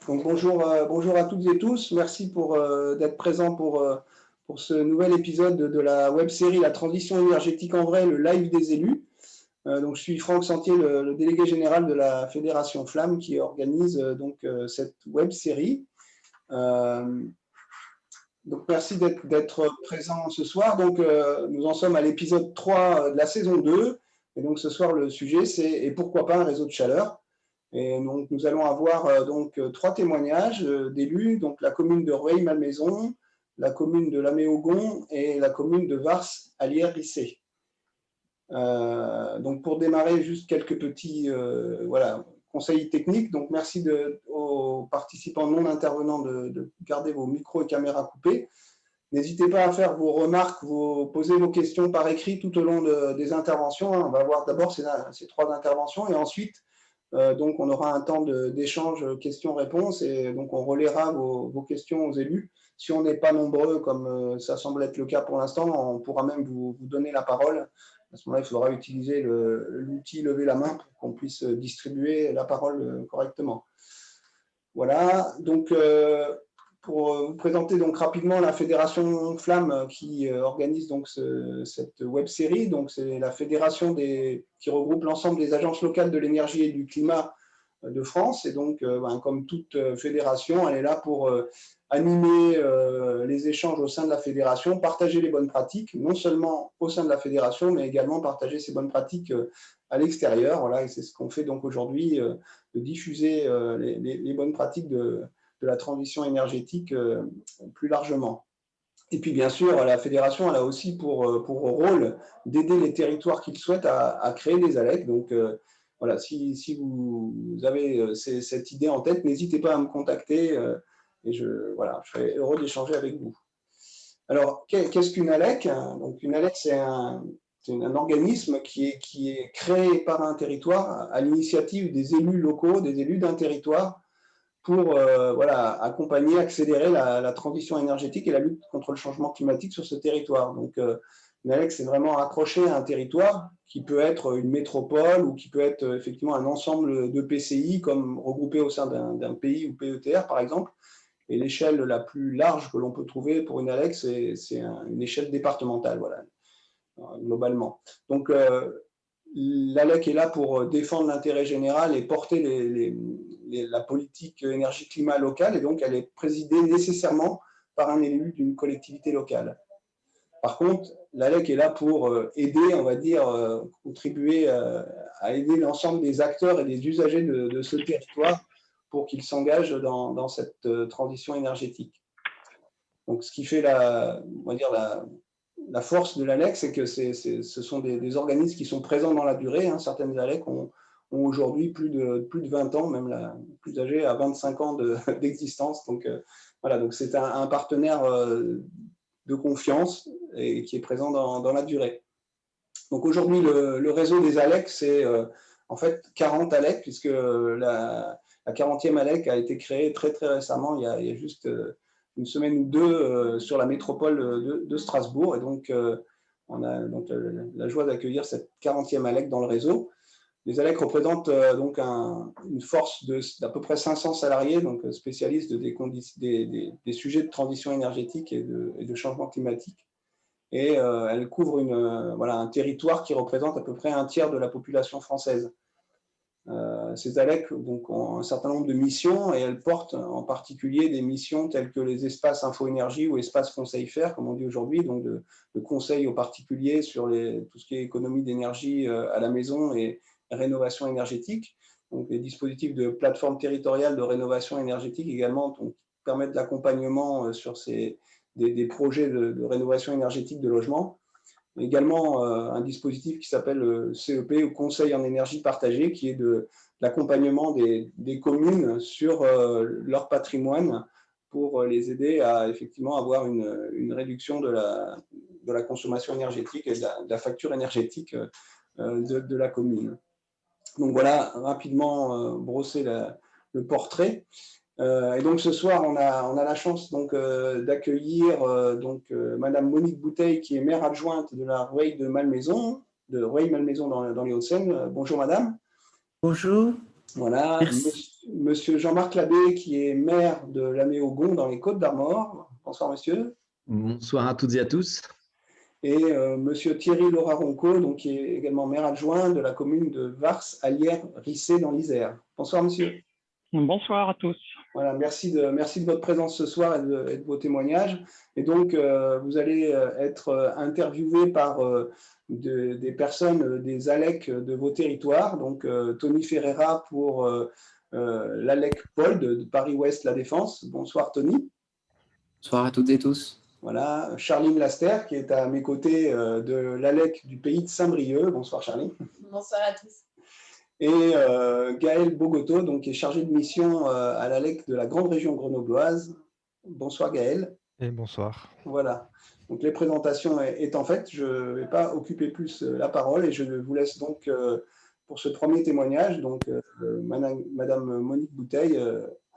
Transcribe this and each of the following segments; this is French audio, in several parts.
Donc bonjour à toutes et tous. Merci d'être présents pour ce nouvel épisode de la web-série La transition énergétique en vrai, le live des élus. Donc je suis Franck Sentier, le délégué général de la Fédération Flamme qui organise cette web-série. Donc merci d'être présent ce soir. Donc nous en sommes à l'épisode 3 de la saison 2. Et donc ce soir le sujet c'est « Et pourquoi pas un réseau de chaleur ?» Et donc, nous allons avoir trois témoignages d'élus, donc la commune de Rueil-Malmaison, la commune de Laméogon et la commune de Vars-Allières-Rissé. Donc, pour démarrer, juste quelques petits conseils techniques. Donc, merci aux participants non intervenants de garder vos micros et caméras coupés. N'hésitez pas à faire vos remarques, poser vos questions par écrit tout au long des interventions. On va voir d'abord ces trois interventions et ensuite, donc, on aura un temps d'échange questions-réponses et donc on relaiera vos questions aux élus. Si on n'est pas nombreux, comme ça semble être le cas pour l'instant, on pourra même vous donner la parole. À ce moment-là, il faudra utiliser l'outil lever la main pour qu'on puisse distribuer la parole correctement. Voilà, donc pour vous présenter donc rapidement la Fédération Flamme qui organise donc cette web-série. Donc c'est la fédération qui regroupe l'ensemble des agences locales de l'énergie et du climat de France. Et donc, comme toute fédération, elle est là pour animer les échanges au sein de la fédération, partager les bonnes pratiques, non seulement au sein de la fédération, mais également partager ces bonnes pratiques à l'extérieur. Voilà, et c'est ce qu'on fait donc aujourd'hui, de diffuser les bonnes pratiques de la transition énergétique plus largement. Et puis, bien sûr, la fédération elle a aussi pour rôle d'aider les territoires qu'ils souhaitent à créer des ALEC. Donc, voilà, si vous avez cette idée en tête, n'hésitez pas à me contacter et je serai heureux d'échanger avec vous. Alors, qu'est-ce qu'une ALEC? Donc, une ALEC, c'est un organisme qui est créé par un territoire à l'initiative des élus locaux, des élus d'un territoire, pour accompagner, accélérer la transition énergétique et la lutte contre le changement climatique sur ce territoire. Donc, une ALEC, c'est vraiment accroché à un territoire qui peut être une métropole ou qui peut être effectivement un ensemble de PCI comme regroupé au sein d'un pays ou PETR, par exemple. Et l'échelle la plus large que l'on peut trouver pour une ALEC, c'est une échelle départementale, voilà, globalement. Donc, l'ALEC est là pour défendre l'intérêt général et porter la politique énergie-climat locale, et donc elle est présidée nécessairement par un élu d'une collectivité locale. Par contre, l'ALEC est là pour aider, on va dire, contribuer à aider l'ensemble des acteurs et des usagers de ce territoire pour qu'ils s'engagent dans cette transition énergétique. Donc, ce qui fait on va dire la force de l'ALEC, c'est que ce sont des organismes qui sont présents dans la durée. Hein. Certaines ALEC ont aujourd'hui plus de 20 ans, même la plus âgée à 25 ans d'existence. Donc, voilà, donc c'est un partenaire de confiance et qui est présent dans la durée. Donc aujourd'hui, le réseau des ALEC, c'est en fait 40 ALEC, puisque la 40e ALEC a été créée très récemment, il y a juste une semaine ou deux sur la métropole de Strasbourg. Et donc, on a donc la joie d'accueillir cette 40e ALEC dans le réseau. Les ALEC représentent donc une force d'à peu près 500 salariés, donc spécialistes des sujets de transition énergétique et de changement climatique. Et elle couvre un territoire qui représente à peu près un tiers de la population française. Ces ALEC donc, ont un certain nombre de missions et elles portent en particulier des missions telles que les espaces info-énergie ou espaces conseil fer, comme on dit aujourd'hui, donc de conseils aux particuliers sur tout ce qui est économie d'énergie à la maison et rénovation énergétique. Donc les dispositifs de plateforme territoriale de rénovation énergétique également donc, permettent l'accompagnement sur des projets de rénovation énergétique de logements. Également un dispositif qui s'appelle le CEP, ou Conseil en énergie partagée, qui est de l'accompagnement des communes sur leur patrimoine pour les aider à effectivement avoir une réduction de la consommation énergétique et de la facture énergétique de la commune. Donc voilà, rapidement brosser le portrait. Et donc ce soir, on a la chance d'accueillir Madame Monique Bouteille, qui est maire adjointe de la Rueil-Malmaison dans les Hauts-de-Seine. Bonjour Madame. Bonjour. Voilà. Merci. Monsieur Jean-Marc Labbé, qui est maire de Laméogon dans les Côtes-d'Armor. Bonsoir, monsieur. Bonsoir à toutes et à tous. Et monsieur Thierry Laura-Ronco, donc, qui est également maire adjoint de la commune de Vars-Allières-Rissé dans l'Isère. Bonsoir, monsieur. Bonsoir à tous. Voilà, merci de votre présence ce soir et de vos témoignages. Et donc, vous allez être interviewé par des personnes, des ALEC de vos territoires. Donc, Tony Ferreira pour l'ALEC Paul de Paris-Ouest La Défense. Bonsoir, Tony. Bonsoir à toutes et tous. Voilà, Charline Laster, qui est à mes côtés de l'ALEC du pays de Saint-Brieuc. Bonsoir, Charline. Bonsoir à tous. Et Gaël Bogoto, donc, qui est chargé de mission à l'ALEC de la grande région grenobloise. Bonsoir Gaël. Et bonsoir. Voilà, donc les présentations étant faites, je ne vais pas occuper plus la parole et je vous laisse donc pour ce premier témoignage, donc Madame Monique Bouteille,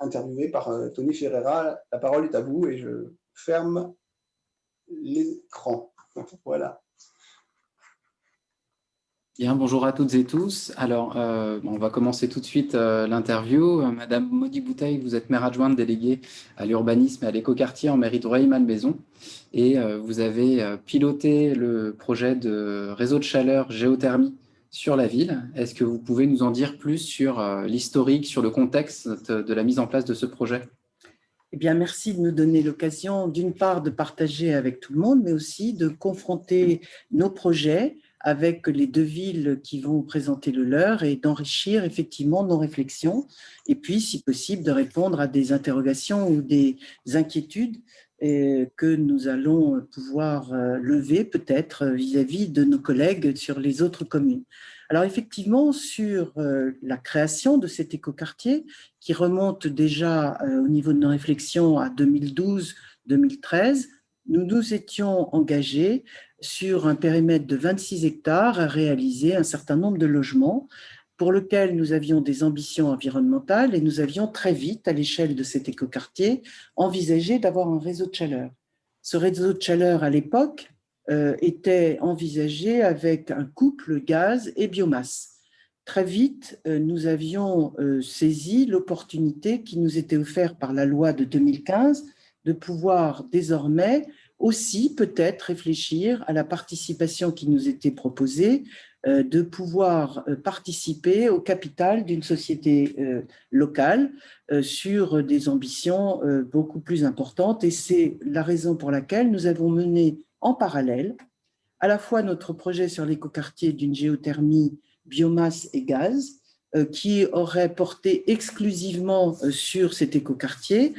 interviewée par Tony Ferreira. La parole est à vous et je ferme l'écran. Voilà. Bien, bonjour à toutes et tous. Alors, on va commencer tout de suite l'interview. Madame Monique Bouteille, vous êtes maire adjointe déléguée à l'urbanisme et à l'écoquartier en mairie de Rueil-Malmaison et vous avez piloté le projet de réseau de chaleur géothermie sur la ville. Est-ce que vous pouvez nous en dire plus sur l'historique, sur le contexte de la mise en place de ce projet ? Eh bien, merci de nous donner l'occasion, d'une part, de partager avec tout le monde, mais aussi de confronter nos projets avec les deux villes qui vont présenter le leur et d'enrichir effectivement nos réflexions et puis, si possible, de répondre à des interrogations ou des inquiétudes que nous allons pouvoir lever peut-être vis-à-vis de nos collègues sur les autres communes. Alors effectivement, sur la création de cet écoquartier, qui remonte déjà au niveau de nos réflexions à 2012-2013, nous nous étions engagés sur un périmètre de 26 hectares à réaliser un certain nombre de logements pour lequel nous avions des ambitions environnementales et nous avions très vite, à l'échelle de cet écoquartier, envisagé d'avoir un réseau de chaleur. Ce réseau de chaleur, à l'époque, était envisagé avec un couple gaz et biomasse. Très vite, nous avions saisi l'opportunité qui nous était offerte par la loi de 2015 de pouvoir désormais aussi peut-être réfléchir à la participation qui nous était proposée, de pouvoir participer au capital d'une société locale sur des ambitions beaucoup plus importantes. Et c'est la raison pour laquelle nous avons mené en parallèle à la fois notre projet sur l'écoquartier d'une géothermie biomasse et gaz, qui aurait porté exclusivement sur cet écoquartier,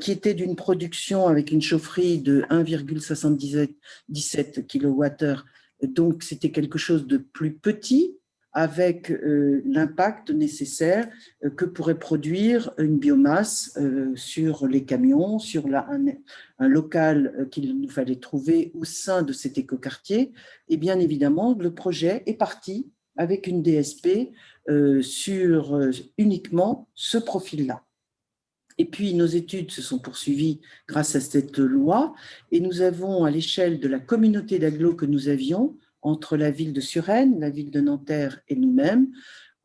qui était d'une production avec une chaufferie de 1,77 kWh. Donc, c'était quelque chose de plus petit, avec l'impact nécessaire que pourrait produire une biomasse sur les camions, sur un local qu'il nous fallait trouver au sein de cet écoquartier. Et bien évidemment, le projet est parti avec une DSP sur uniquement ce profil-là. Et puis, nos études se sont poursuivies grâce à cette loi et nous avons, à l'échelle de la communauté d'agglos que nous avions, entre la ville de Suresnes, la ville de Nanterre et nous-mêmes,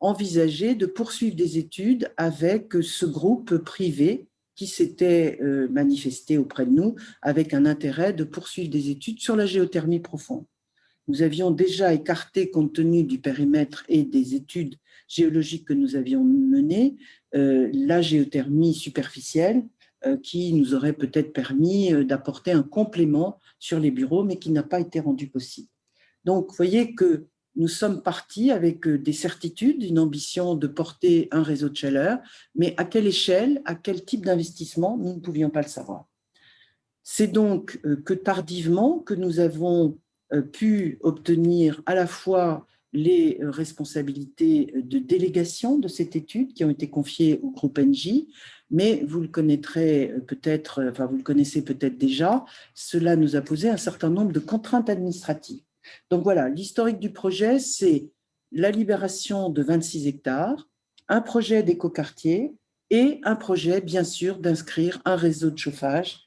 envisagé de poursuivre des études avec ce groupe privé qui s'était manifesté auprès de nous avec un intérêt de poursuivre des études sur la géothermie profonde. Nous avions déjà écarté, compte tenu du périmètre et des études géologiques que nous avions menées, la géothermie superficielle qui nous aurait peut-être permis d'apporter un complément sur les bureaux, mais qui n'a pas été rendu possible. Donc, vous voyez que nous sommes partis avec des certitudes, une ambition de porter un réseau de chaleur, mais à quelle échelle, à quel type d'investissement, nous ne pouvions pas le savoir. C'est donc que tardivement que nous avons pu obtenir à la fois les responsabilités de délégation de cette étude qui ont été confiées au groupe Engie, mais vous le connaîtrez peut-être, enfin vous le connaissez peut-être déjà, cela nous a posé un certain nombre de contraintes administratives. Donc voilà, l'historique du projet, c'est la libération de 26 hectares, un projet d'écoquartier et un projet, bien sûr, d'inscrire un réseau de chauffage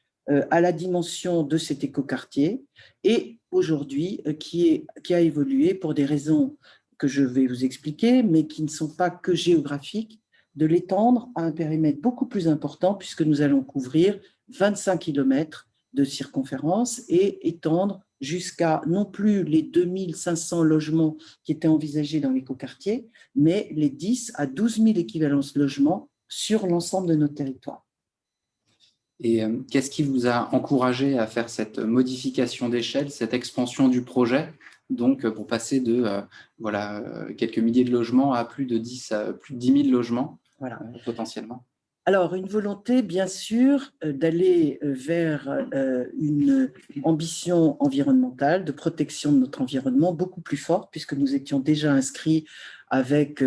à la dimension de cet écoquartier et aujourd'hui qui a évolué pour des raisons que je vais vous expliquer, mais qui ne sont pas que géographiques, de l'étendre à un périmètre beaucoup plus important puisque nous allons couvrir 25 km de circonférence et étendre jusqu'à non plus les 2500 logements qui étaient envisagés dans l'écoquartier, mais les 10 à 12 000 équivalences logements sur l'ensemble de notre territoire. Et qu'est-ce qui vous a encouragé à faire cette modification d'échelle, cette expansion du projet, donc pour passer de quelques milliers de logements à plus de 10 000 logements potentiellement? Alors, une volonté, bien sûr, d'aller vers une ambition environnementale, de protection de notre environnement beaucoup plus forte, puisque nous étions déjà inscrits avec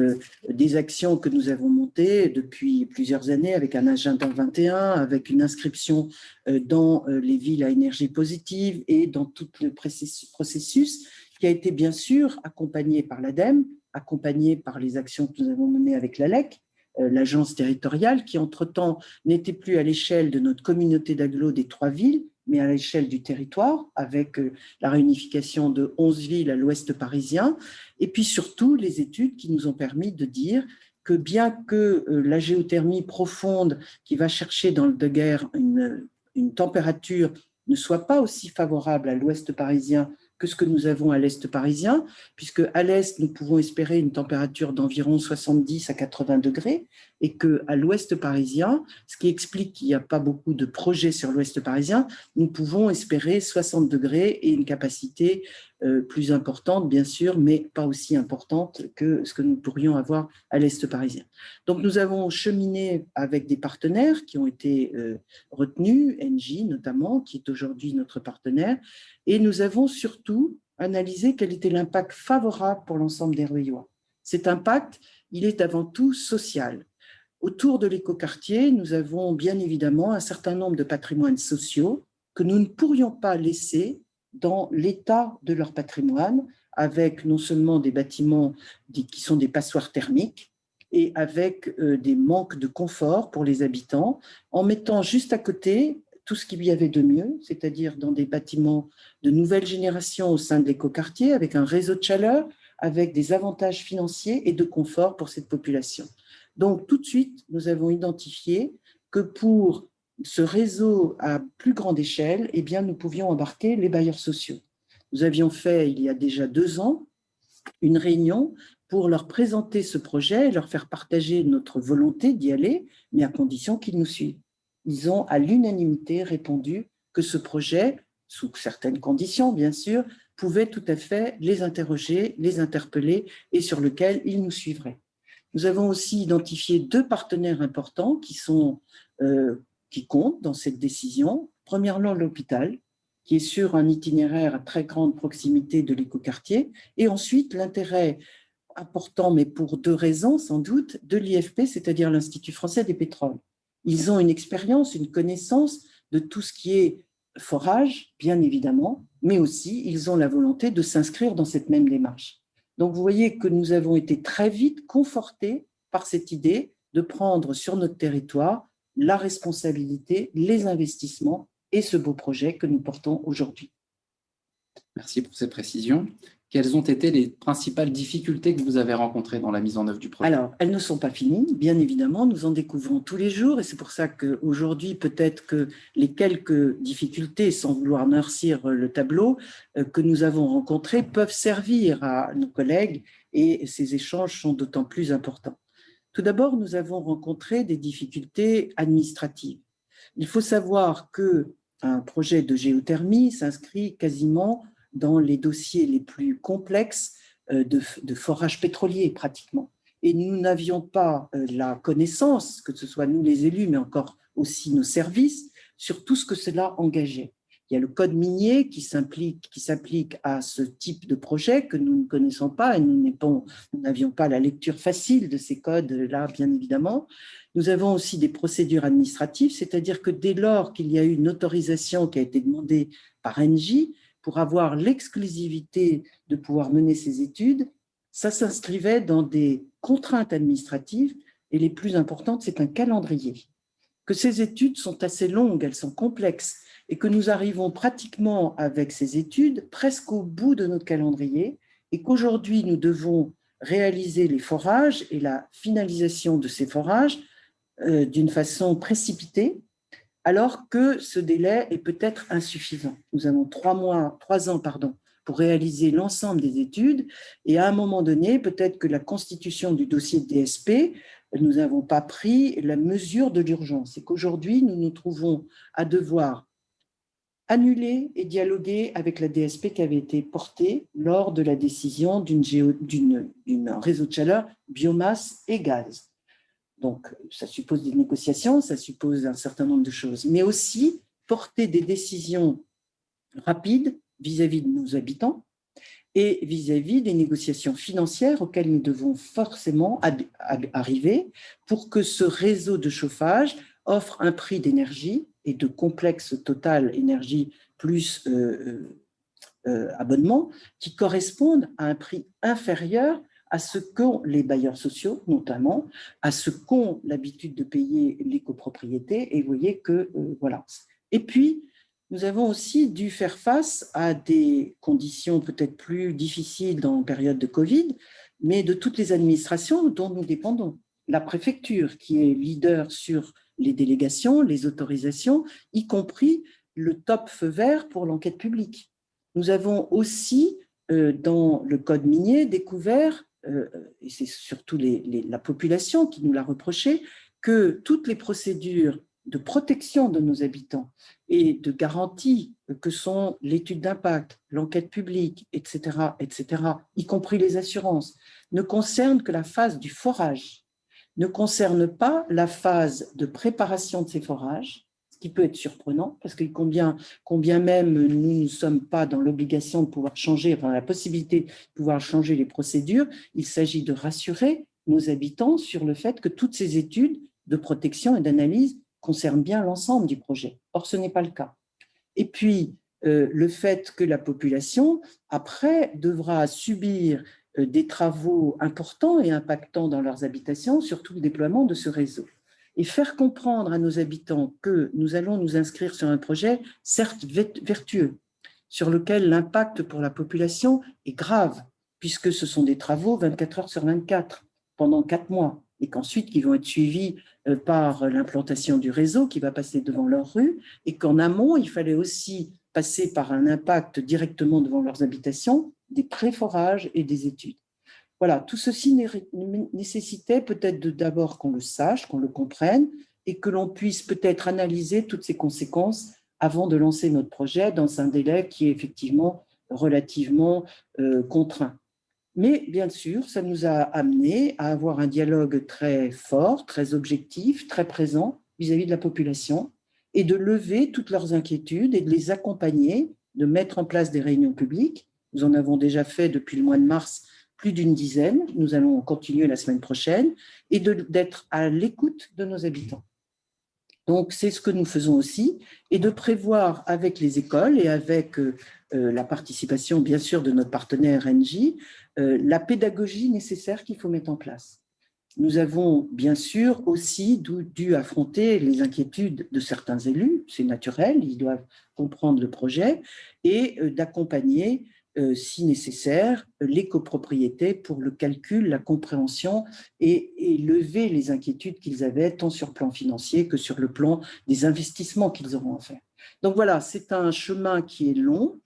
des actions que nous avons montées depuis plusieurs années, avec un agenda 21, avec une inscription dans les villes à énergie positive et dans tout le processus qui a été bien sûr accompagné par l'ADEME, accompagné par les actions que nous avons menées avec l'ALEC, l'agence territoriale, qui entre-temps n'était plus à l'échelle de notre communauté d'agglo des 3 villes, mais à l'échelle du territoire, avec la réunification de 11 villes à l'ouest parisien, et puis surtout les études qui nous ont permis de dire que bien que la géothermie profonde qui va chercher dans le Deguer une température ne soit pas aussi favorable à l'ouest parisien que ce que nous avons à l'est parisien, puisque à l'est, nous pouvons espérer une température d'environ 70 à 80 degrés, et qu'à l'ouest parisien, ce qui explique qu'il n'y a pas beaucoup de projets sur l'ouest parisien, nous pouvons espérer 60 degrés et une capacité plus importante, bien sûr, mais pas aussi importante que ce que nous pourrions avoir à l'est parisien. Donc, nous avons cheminé avec des partenaires qui ont été retenus, Engie notamment, qui est aujourd'hui notre partenaire, et nous avons surtout analysé quel était l'impact favorable pour l'ensemble des Rueillois. Cet impact, il est avant tout social. Autour de l'écoquartier, nous avons bien évidemment un certain nombre de patrimoines sociaux que nous ne pourrions pas laisser dans l'état de leur patrimoine, avec non seulement des bâtiments qui sont des passoires thermiques et avec des manques de confort pour les habitants, en mettant juste à côté tout ce qu'il y avait de mieux, c'est-à-dire dans des bâtiments de nouvelle génération au sein de l'écoquartier, avec un réseau de chaleur, avec des avantages financiers et de confort pour cette population. Donc, tout de suite, nous avons identifié que pour ce réseau à plus grande échelle, eh bien, nous pouvions embarquer les bailleurs sociaux. Nous avions fait, il y a déjà 2 ans, une réunion pour leur présenter ce projet et leur faire partager notre volonté d'y aller, mais à condition qu'ils nous suivent. Ils ont à l'unanimité répondu que ce projet, sous certaines conditions bien sûr, pouvait tout à fait les interroger, les interpeller et sur lequel ils nous suivraient. Nous avons aussi identifié 2 partenaires importants qui comptent dans cette décision. Premièrement, l'hôpital, qui est sur un itinéraire à très grande proximité de l'écoquartier, et ensuite l'intérêt important, mais pour 2 raisons sans doute, de l'IFP, c'est-à-dire l'Institut français des pétroles. Ils ont une expérience, une connaissance de tout ce qui est forage, bien évidemment, mais aussi ils ont la volonté de s'inscrire dans cette même démarche. Donc, vous voyez que nous avons été très vite confortés par cette idée de prendre sur notre territoire la responsabilité, les investissements et ce beau projet que nous portons aujourd'hui. Merci pour ces précisions. Quelles ont été les principales difficultés que vous avez rencontrées dans la mise en œuvre du projet? Alors, elles ne sont pas finies, bien évidemment, nous en découvrons tous les jours et c'est pour ça qu'aujourd'hui, peut-être que les quelques difficultés, sans vouloir noircir le tableau, que nous avons rencontrées peuvent servir à nos collègues et ces échanges sont d'autant plus importants. Tout d'abord, nous avons rencontré des difficultés administratives. Il faut savoir qu'un projet de géothermie s'inscrit quasiment dans les dossiers les plus complexes de forage pétrolier pratiquement. Et nous n'avions pas la connaissance, que ce soit nous les élus, mais encore aussi nos services, sur tout ce que cela engageait. Il y a le code minier qui s'applique à ce type de projet que nous ne connaissons pas et nous n'avions pas la lecture facile de ces codes-là, bien évidemment. Nous avons aussi des procédures administratives, c'est-à-dire que dès lors qu'il y a eu une autorisation qui a été demandée par Engie, pour avoir l'exclusivité de pouvoir mener ces études, ça s'inscrivait dans des contraintes administratives et les plus importantes, c'est un calendrier. Que ces études sont assez longues, elles sont complexes et que nous arrivons pratiquement avec ces études presque au bout de notre calendrier et qu'aujourd'hui nous devons réaliser les forages et la finalisation de ces forages d'une façon précipitée, alors que ce délai est peut-être insuffisant. Nous avons 3 ans pour réaliser l'ensemble des études, et à un moment donné, peut-être que la constitution du dossier de DSP, nous n'avons pas pris la mesure de l'urgence, et qu'aujourd'hui, nous nous trouvons à devoir annuler et dialoguer avec la DSP qui avait été portée lors de la décision d'un réseau de chaleur, biomasse et gaz. Donc, ça suppose des négociations, ça suppose un certain nombre de choses, mais aussi porter des décisions rapides vis-à-vis de nos habitants et vis-à-vis des négociations financières auxquelles nous devons forcément arriver pour que ce réseau de chauffage offre un prix d'énergie et de complexe total énergie plus abonnement qui correspondent à un prix inférieur à ce qu'ont les bailleurs sociaux, notamment, à ce qu'ont l'habitude de payer les copropriétés. Et vous voyez que, voilà. Et puis, nous avons aussi dû faire face à des conditions peut-être plus difficiles dans la période de Covid, mais de toutes les administrations dont nous dépendons. La préfecture, qui est leader sur les délégations, les autorisations, y compris le top feu vert pour l'enquête publique. Nous avons aussi, dans le code minier, découvert, et c'est surtout la population qui nous l'a reproché, que toutes les procédures de protection de nos habitants et de garantie que sont l'étude d'impact, l'enquête publique, etc., y compris les assurances, ne concernent que la phase du forage, ne concernent pas la phase de préparation de ces forages, ce qui peut être surprenant, parce que combien même nous ne sommes pas dans l'obligation de pouvoir changer, enfin la possibilité de pouvoir changer les procédures, il s'agit de rassurer nos habitants sur le fait que toutes ces études de protection et d'analyse concernent bien l'ensemble du projet. Or, ce n'est pas le cas. Et puis, le fait que la population, après, devra subir des travaux importants et impactants dans leurs habitations, surtout le déploiement de ce réseau. Et faire comprendre à nos habitants que nous allons nous inscrire sur un projet, certes vertueux, sur lequel l'impact pour la population est grave, puisque ce sont des travaux 24 heures sur 24, pendant 4 mois, et qu'ensuite qui vont être suivis par l'implantation du réseau qui va passer devant leur rue, et qu'en amont, il fallait aussi passer par un impact directement devant leurs habitations, des préforages et des études. Voilà, tout ceci nécessitait peut-être d'abord qu'on le sache, qu'on le comprenne, et que l'on puisse peut-être analyser toutes ces conséquences avant de lancer notre projet dans un délai qui est effectivement relativement contraint. Mais bien sûr, ça nous a amené à avoir un dialogue très fort, très objectif, très présent vis-à-vis de la population et de lever toutes leurs inquiétudes et de les accompagner, de mettre en place des réunions publiques. Nous en avons déjà fait depuis le mois de mars plus d'une dizaine. Nous allons continuer la semaine prochaine et d'être à l'écoute de nos habitants. Donc, c'est ce que nous faisons aussi, et de prévoir avec les écoles et avec la participation, bien sûr, de notre partenaire Engie, la pédagogie nécessaire qu'il faut mettre en place. Nous avons, bien sûr, aussi dû affronter les inquiétudes de certains élus, c'est naturel, ils doivent comprendre le projet, et d'accompagner, si nécessaire, les copropriétés pour le calcul, la compréhension et lever les inquiétudes qu'ils avaient, tant sur le plan financier que sur le plan des investissements qu'ils auront à faire. Donc voilà, c'est un chemin qui est long,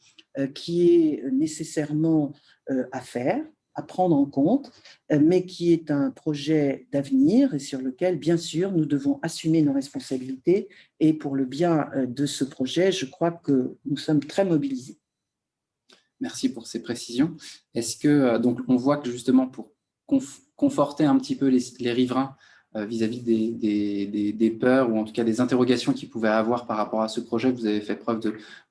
qui est nécessairement à faire, à prendre en compte, mais qui est un projet d'avenir et sur lequel, bien sûr, nous devons assumer nos responsabilités. Et pour le bien de ce projet, je crois que nous sommes très mobilisés. Merci pour ces précisions. Est-ce que, donc, on voit que justement pour conforter un petit peu les riverains vis-à-vis des peurs ou en tout cas des interrogations qu'ils pouvaient avoir par rapport à ce projet, vous avez fait preuve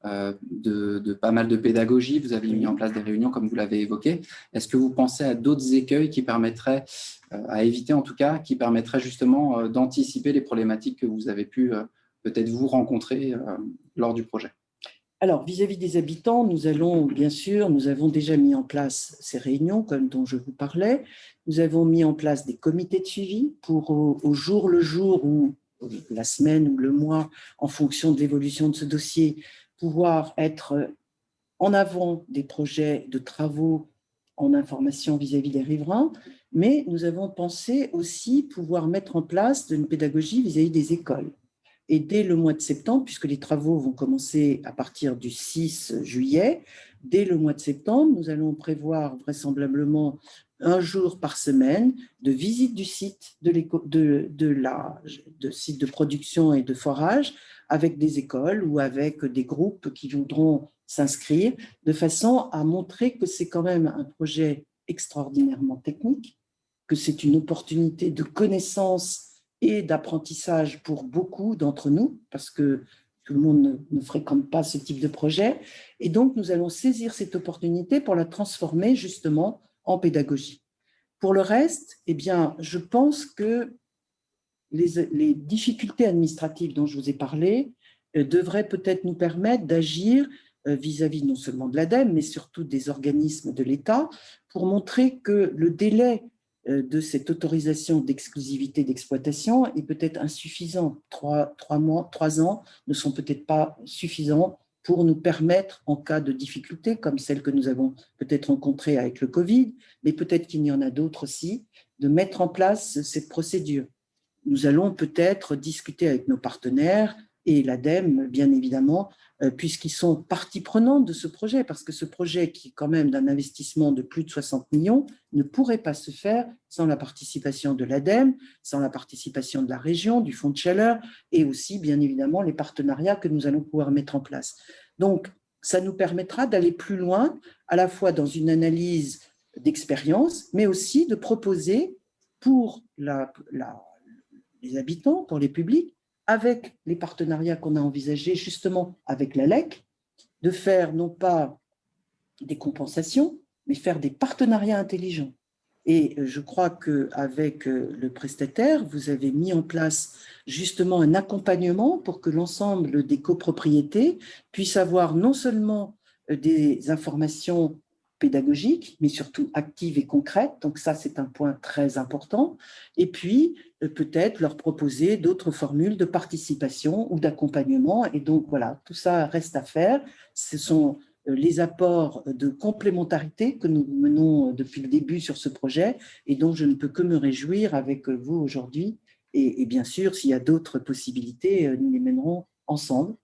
de pas mal de pédagogie, vous avez mis en place des réunions comme vous l'avez évoqué. Est-ce que vous pensez à d'autres écueils qui permettraient, à éviter en tout cas, qui permettraient justement d'anticiper les problématiques que vous avez pu peut-être vous rencontrer lors du projet ? Alors, vis-à-vis des habitants, nous avons déjà mis en place ces réunions, dont je vous parlais. Nous avons mis en place des comités de suivi pour, au jour le jour ou la semaine ou le mois, en fonction de l'évolution de ce dossier, pouvoir être en avant des projets de travaux en information vis-à-vis des riverains, mais nous avons pensé aussi pouvoir mettre en place une pédagogie vis-à-vis des écoles. Et dès le mois de septembre, puisque les travaux vont commencer à partir du 6 juillet, dès le mois de septembre, nous allons prévoir vraisemblablement un jour par semaine de visite du site de site de production et de forage avec des écoles ou avec des groupes qui voudront s'inscrire, de façon à montrer que c'est quand même un projet extraordinairement technique, que c'est une opportunité de connaissance et d'apprentissage pour beaucoup d'entre nous, parce que tout le monde ne fréquente pas ce type de projet. Et donc, nous allons saisir cette opportunité pour la transformer justement en pédagogie. Pour le reste, eh bien, je pense que les difficultés administratives dont je vous ai parlé devraient peut-être nous permettre d'agir vis-à-vis non seulement de l'ADEME, mais surtout des organismes de l'État, pour montrer que le délai de cette autorisation d'exclusivité d'exploitation est peut-être insuffisant. 3 ans ne sont peut-être pas suffisants pour nous permettre, en cas de difficulté, comme celle que nous avons peut-être rencontrée avec le Covid, mais peut-être qu'il y en a d'autres aussi, de mettre en place cette procédure. Nous allons peut-être discuter avec nos partenaires et l'ADEME, bien évidemment, puisqu'ils sont partie prenante de ce projet, parce que ce projet, qui est quand même d'un investissement de plus de 60 millions, ne pourrait pas se faire sans la participation de l'ADEME, sans la participation de la région, du Fonds de chaleur, et aussi, bien évidemment, les partenariats que nous allons pouvoir mettre en place. Donc, ça nous permettra d'aller plus loin, à la fois dans une analyse d'expérience, mais aussi de proposer pour les habitants, pour les publics, avec les partenariats qu'on a envisagés justement avec la LEC, de faire non pas des compensations, mais faire des partenariats intelligents. Et je crois qu'avec le prestataire, vous avez mis en place justement un accompagnement pour que l'ensemble des copropriétés puissent avoir non seulement des informations pédagogiques, mais surtout actives et concrètes. Donc ça, c'est un point très important. Et puis, peut-être leur proposer d'autres formules de participation ou d'accompagnement. Et donc, voilà, tout ça reste à faire. Ce sont les apports de complémentarité que nous menons depuis le début sur ce projet et dont je ne peux que me réjouir avec vous aujourd'hui. Et bien sûr, s'il y a d'autres possibilités, nous les mènerons ensemble.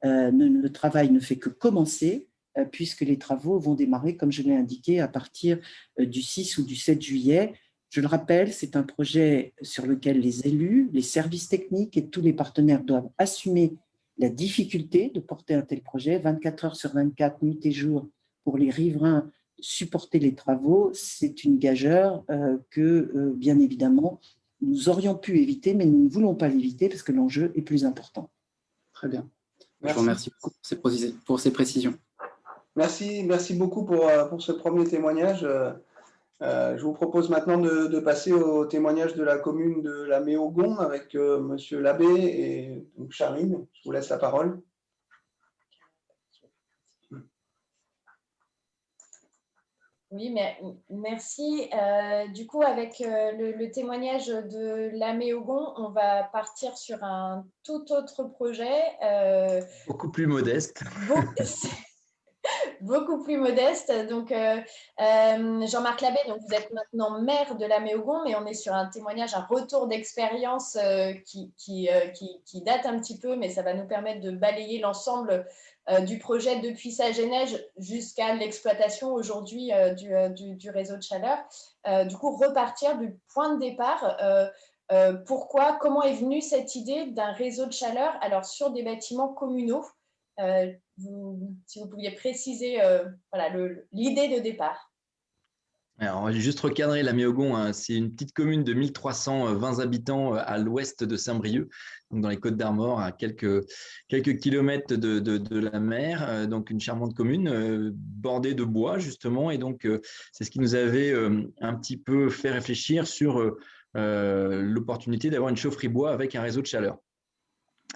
Le travail ne fait que commencer, puisque les travaux vont démarrer, comme je l'ai indiqué, à partir du 6 ou du 7 juillet. Je le rappelle, c'est un projet sur lequel les élus, les services techniques et tous les partenaires doivent assumer la difficulté de porter un tel projet, 24 heures sur 24, nuit et jour, pour les riverains, supporter les travaux, c'est une gageure que, bien évidemment, nous aurions pu éviter, mais nous ne voulons pas l'éviter parce que l'enjeu est plus important. Très bien. Merci. Je vous remercie pour ces précisions. Merci beaucoup pour ce premier témoignage. Je vous propose maintenant de passer au témoignage de la commune de la Méogon avec Monsieur Labbé et donc Charline. Je vous laisse la parole. Oui, mais merci. Du coup, avec le témoignage de la Méogon, on va partir sur un tout autre projet. Beaucoup plus modeste. Beaucoup plus modeste. Donc, Jean-Marc Labbé, donc vous êtes maintenant maire de la Méogon, mais on est sur un témoignage, un retour d'expérience qui date un petit peu, mais ça va nous permettre de balayer l'ensemble du projet depuis sa genèse jusqu'à l'exploitation aujourd'hui du réseau de chaleur. Du coup, repartir du point de départ. Pourquoi, comment est venue cette idée d'un réseau de chaleur alors sur des bâtiments communaux? Si vous pouviez préciser voilà, l'idée de départ. Alors, on va juste recadrer la Méogon, hein. C'est une petite commune de 1320 habitants à l'ouest de Saint-Brieuc, donc dans les Côtes-d'Armor, à quelques kilomètres de la mer. Donc une charmante commune bordée de bois justement, et donc c'est ce qui nous avait un petit peu fait réfléchir sur l'opportunité d'avoir une chaufferie bois avec un réseau de chaleur.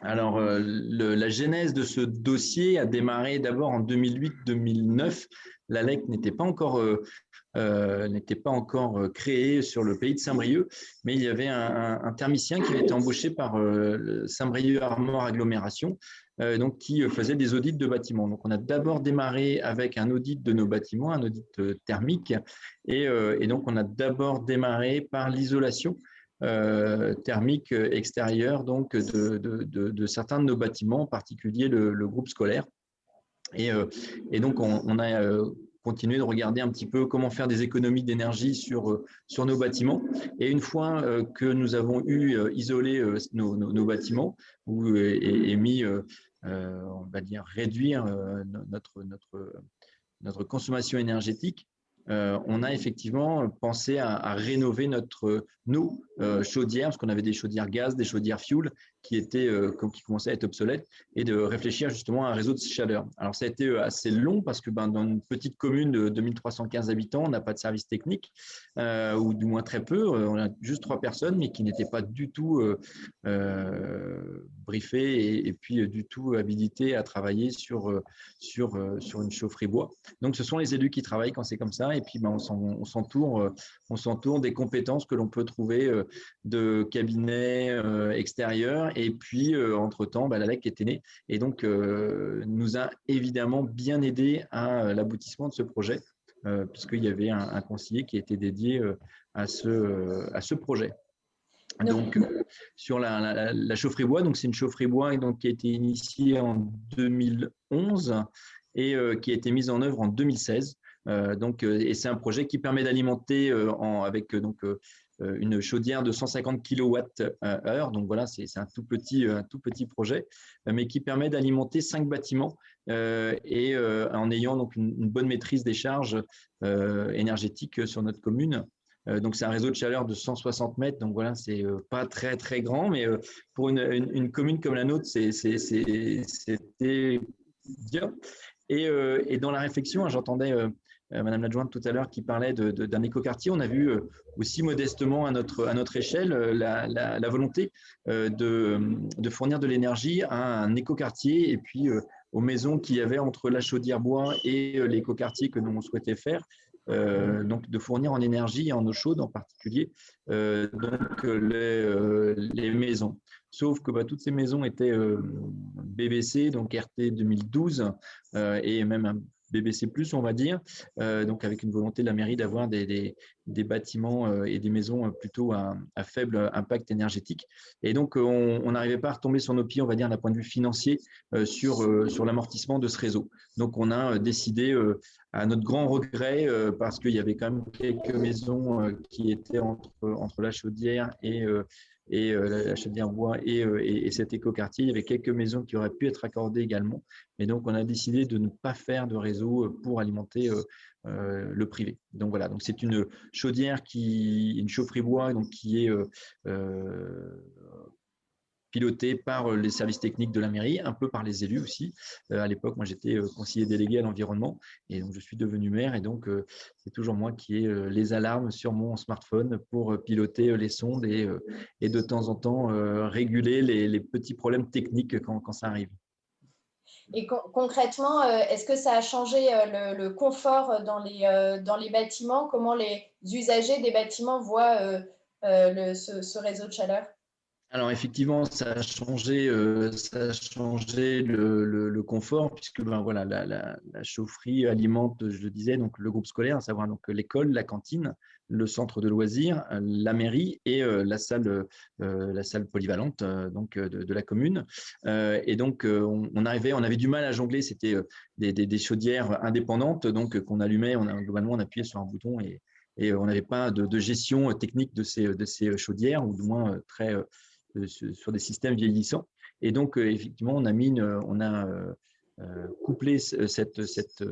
Alors, la genèse de ce dossier a démarré d'abord en 2008-2009. L'ALEC n'était pas encore créé sur le pays de Saint-Brieuc, mais il y avait un thermicien qui avait été embauché par Saint-Brieuc Armor Agglomération, donc qui faisait des audits de bâtiments. Donc, on a d'abord démarré avec un audit de nos bâtiments, un audit thermique, et donc on a d'abord démarré par l'isolation thermique extérieure donc de certains de nos bâtiments, en particulier le groupe scolaire. Et donc, on a continué de regarder un petit peu comment faire des économies d'énergie sur nos bâtiments. Et une fois que nous avons isolé nos bâtiments et mis, on va dire, réduire notre consommation énergétique, on a effectivement pensé à rénover nos chaudières, parce qu'on avait des chaudières gaz, des chaudières fuel qui commençaient à être obsolètes, et de réfléchir justement à un réseau de chaleur. Alors, ça a été assez long parce que dans une petite commune de 2315 habitants, on n'a pas de service technique, ou du moins très peu. On a juste 3 personnes, mais qui n'étaient pas du tout briefées et puis du tout habilitées à travailler sur une chaufferie bois. Donc, ce sont les élus qui travaillent quand c'est comme ça. Et puis, on s'entoure des compétences que l'on peut trouver de cabinets extérieurs. Et puis, entre-temps, l'ALEC était née et donc nous a évidemment bien aidé à l'aboutissement de ce projet, puisqu'il y avait un conseiller qui était dédié à ce projet. Donc, sur la chaufferie bois, donc c'est une chaufferie bois donc, qui a été initiée en 2011 et qui a été mise en œuvre en 2016. Et c'est un projet qui permet d'alimenter avec une chaudière de 150 kWh. Donc voilà, c'est un tout petit projet, mais qui permet d'alimenter 5 bâtiments et en ayant donc une bonne maîtrise des charges énergétiques sur notre commune. Donc c'est un réseau de chaleur de 160 mètres. Donc voilà, c'est pas très très grand, mais pour une commune comme la nôtre, c'était bien. Et dans la réflexion, j'entendais Madame l'adjointe tout à l'heure qui parlait d'un écoquartier. On a vu aussi modestement à notre échelle la volonté de fournir de l'énergie à un écoquartier et puis aux maisons qu'il y avait entre la chaudière bois et l'écoquartier que nous souhaitait faire. Donc de fournir en énergie et en eau chaude en particulier les maisons. Sauf que toutes ces maisons étaient BBC, donc RT 2012 et même un BBC+, on va dire, donc avec une volonté de la mairie d'avoir des bâtiments et des maisons plutôt à faible impact énergétique. Et donc, on n'arrivait pas à retomber sur nos pieds, on va dire, d'un point de vue financier, sur l'amortissement de ce réseau. Donc, on a décidé, à notre grand regret, parce qu'il y avait quand même quelques maisons qui étaient entre la chaudière et la chaudière bois et cet écoquartier, il y avait quelques maisons qui auraient pu être accordées également. Et donc, on a décidé de ne pas faire de réseau pour alimenter le privé. Donc voilà, donc c'est une chaudière une chaufferie bois donc qui est pilotée par les services techniques de la mairie, un peu par les élus aussi. À l'époque, moi, j'étais conseiller délégué à l'environnement et donc je suis devenu maire et donc c'est toujours moi qui ai les alarmes sur mon smartphone pour piloter les sondes et de temps en temps réguler les petits problèmes techniques quand ça arrive. Et concrètement, est-ce que ça a changé le confort dans les bâtiments? Comment les usagers des bâtiments voient ce réseau de chaleur? Alors effectivement, ça a changé le confort puisque voilà, la chaufferie alimente, je le disais, donc le groupe scolaire, à savoir donc l'école, la cantine, le centre de loisirs, la mairie et la salle polyvalente donc de la commune. Et donc on avait du mal à jongler, c'était des chaudières indépendantes donc qu'on allumait, globalement on appuyait sur un bouton et on n'avait pas de gestion technique de ces chaudières ou du moins très sur des systèmes vieillissants. Et donc, effectivement, on a couplé cette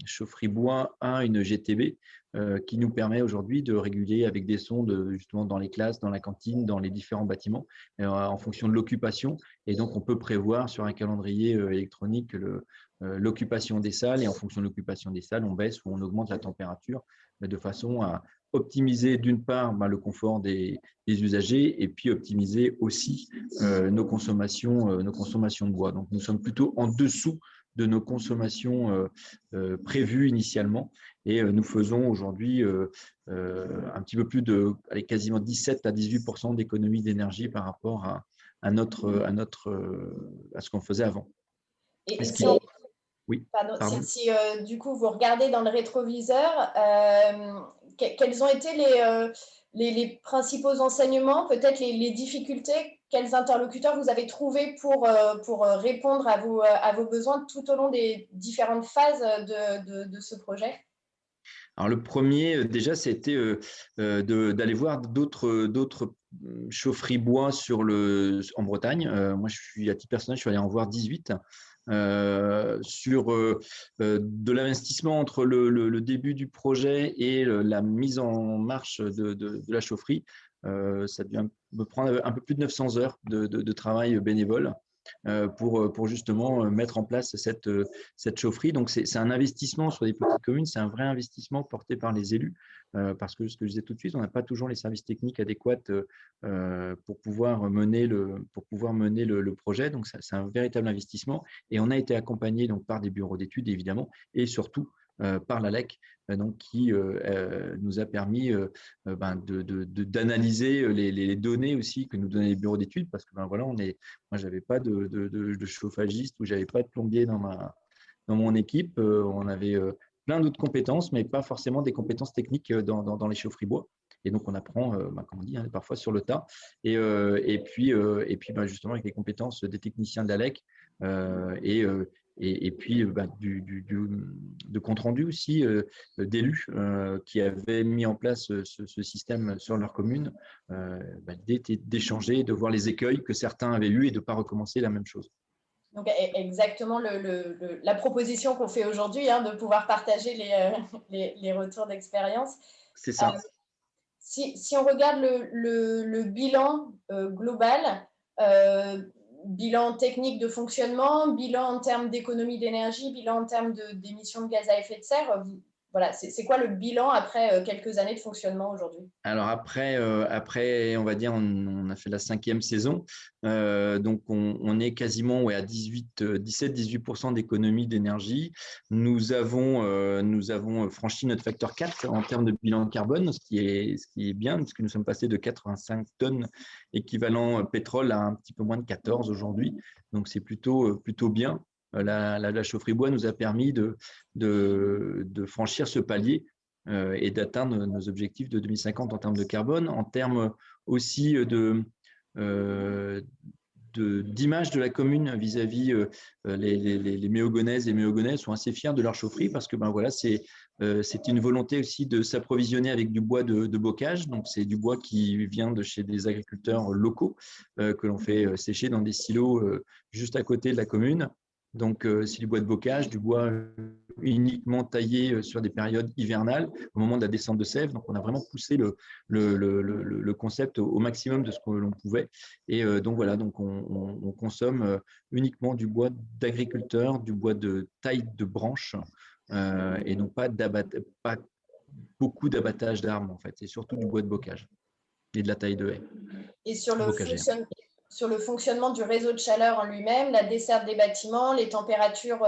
chaufferie bois à une GTB qui nous permet aujourd'hui de réguler avec des sondes justement dans les classes, dans la cantine, dans les différents bâtiments, en fonction de l'occupation. Et donc, on peut prévoir sur un calendrier électronique l'occupation des salles et en fonction de l'occupation des salles, on baisse ou on augmente la température de façon optimiser d'une part le confort des usagers et puis optimiser aussi nos consommations de bois. Donc, nous sommes plutôt en dessous de nos consommations prévues initialement et nous faisons aujourd'hui un petit peu plus de quasiment 17 à 18% d'économie d'énergie par rapport à ce qu'on faisait avant. Et si oui, pardon. Si du coup vous regardez dans le rétroviseur, quels ont été les principaux enseignements, peut-être les difficultés, quels interlocuteurs vous avez trouvés pour répondre à vos besoins tout au long des différentes phases de ce projet? Alors le premier, déjà, c'était d'aller voir d'autres chaufferies bois en Bretagne. Moi, à titre personnel, je suis allé en voir 18 sur de l'investissement entre le début du projet et la mise en marche de la chaufferie. Ça a dû me prendre un peu plus de 900 heures de travail bénévole. Pour justement mettre en place cette chaufferie. Donc, c'est un investissement sur des petites communes, c'est un vrai investissement porté par les élus, parce que ce que je disais tout de suite, on n'a pas toujours les services techniques adéquats pour pouvoir mener le projet. Donc, c'est un véritable investissement. Et on a été accompagné donc, par des bureaux d'études, évidemment, et surtout par l'ALEC, donc, qui nous a permis d'analyser les données aussi que nous donnaient les bureaux d'études, parce que voilà, moi, je n'avais pas de chauffagiste ou je n'avais pas de plombier dans mon équipe. On avait plein d'autres compétences, mais pas forcément des compétences techniques dans les chaufferies bois. Et donc, on apprend, comme on dit, parfois sur le tas. Et puis justement, avec les compétences des techniciens de l'ALEC et puis de compte rendu aussi d'élus qui avaient mis en place ce système sur leur commune. L'idée était d'échanger, de voir les écueils que certains avaient eus et de ne pas recommencer la même chose. Donc, exactement la proposition qu'on fait aujourd'hui, de pouvoir partager les retours d'expérience. C'est ça. Si on regarde le bilan global, bilan technique de fonctionnement, bilan en termes d'économie d'énergie, bilan en termes d'émissions de gaz à effet de serre, voilà, c'est quoi le bilan après quelques années de fonctionnement aujourd'hui? Alors après, on va dire, on a fait la 5e saison, donc on est quasiment à 17-18% d'économie d'énergie. Nous avons franchi notre facteur 4 en termes de bilan carbone, ce qui est bien, puisque nous sommes passés de 85 tonnes équivalent pétrole à un petit peu moins de 14 aujourd'hui. Donc c'est plutôt bien. La chaufferie bois nous a permis de franchir ce palier et d'atteindre nos objectifs de 2050 en termes de carbone, en termes aussi d'image de la commune vis-à-vis les Méogonaises et Méogonais sont assez fiers de leur chaufferie parce que voilà, c'est une volonté aussi de s'approvisionner avec du bois de bocage. Donc, c'est du bois qui vient de chez des agriculteurs locaux que l'on fait sécher dans des silos juste à côté de la commune. Donc, c'est du bois de bocage, du bois uniquement taillé sur des périodes hivernales au moment de la descente de sève. Donc, on a vraiment poussé le concept au maximum de ce que l'on pouvait. Et donc, voilà, donc on consomme uniquement du bois d'agriculteurs, du bois de taille de branche et non pas beaucoup d'abattage d'arbres, en fait. C'est surtout du bois de bocage et de la taille de haie. Et sur le fonctionnement du réseau de chaleur en lui-même, la desserte des bâtiments, les températures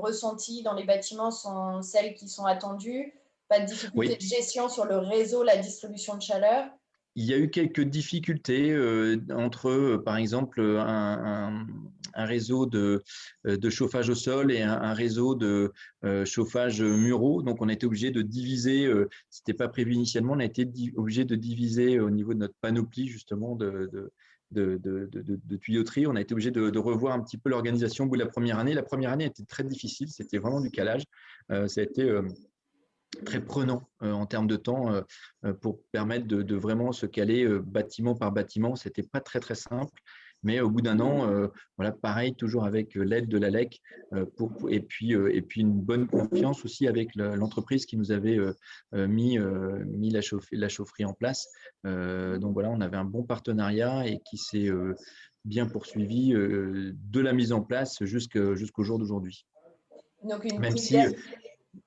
ressenties dans les bâtiments sont celles qui sont attendues. Pas de difficulté de gestion sur le réseau, la distribution de chaleur? Il y a eu quelques difficultés entre, par exemple, un réseau de chauffage au sol et un réseau de chauffage muraux. Donc, on a été obligé de diviser, ce n'était pas prévu initialement, on a été obligé de diviser au niveau de notre panoplie, justement, de tuyauterie. On a été obligé de revoir un petit peu l'organisation au bout de la première année. La première année était très difficile, c'était vraiment du calage. Ça a été très prenant en termes de temps pour permettre de vraiment se caler bâtiment par bâtiment. Ce n'était pas très, très simple. Mais au bout d'un an, voilà, pareil, toujours avec l'aide de l'ALEC et puis une bonne confiance aussi avec l'entreprise qui nous avait mis la chaufferie en place. Donc voilà, on avait un bon partenariat et qui s'est bien poursuivi de la mise en place jusqu'au jour d'aujourd'hui. Donc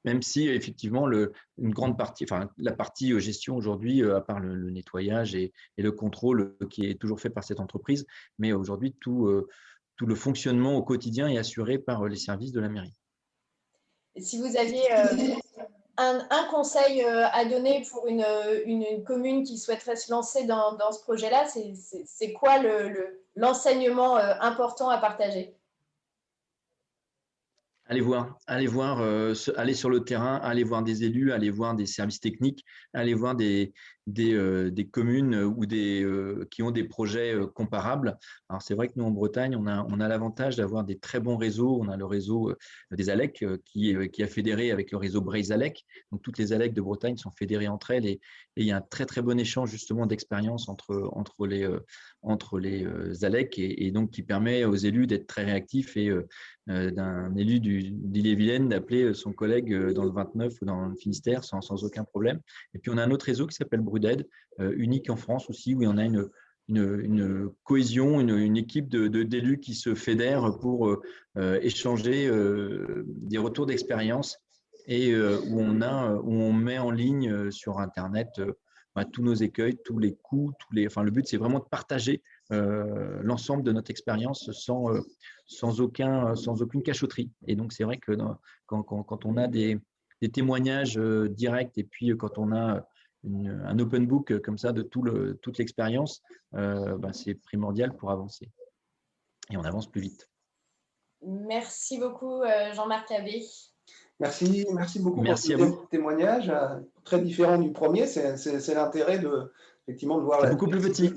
même si effectivement une grande partie, enfin la partie gestion aujourd'hui, à part le nettoyage et le contrôle qui est toujours fait par cette entreprise, mais aujourd'hui tout le fonctionnement au quotidien est assuré par les services de la mairie. Et si vous aviez un conseil à donner pour une commune qui souhaiterait se lancer dans ce projet-là, c'est quoi l'enseignement important à partager? Allez voir, aller sur le terrain, aller voir des élus, aller voir des services techniques, aller voir des communes ou qui ont des projets comparables. Alors c'est vrai que nous en Bretagne, on a l'avantage d'avoir des très bons réseaux. On a le réseau des ALEC qui a fédéré avec le réseau Braise-ALEC. Donc toutes les ALEC de Bretagne sont fédérées entre elles et il y a un très très bon échange justement d'expérience entre les ALEC et donc qui permet aux élus d'être très réactifs et d'un élu d'Ille-et-Vilaine d'appeler son collègue dans le 29 ou dans le Finistère sans aucun problème. Et puis, on a un autre réseau qui s'appelle Bruded, unique en France aussi, où il y en a une cohésion, une équipe d'élus qui se fédèrent pour échanger des retours d'expérience et où on met en ligne sur Internet tous nos écueils, tous les coûts, le but, c'est vraiment de partager l'ensemble de notre expérience sans aucune cachotterie. Et donc, c'est vrai que quand on a des témoignages directs et puis quand on a un open book comme ça de toute l'expérience, c'est primordial pour avancer. Et on avance plus vite. Merci beaucoup, Jean-Marc Labbé. Merci beaucoup Merci pour à ce vous. témoignage, très différent du premier. C'est l'intérêt effectivement de voir beaucoup plus petit.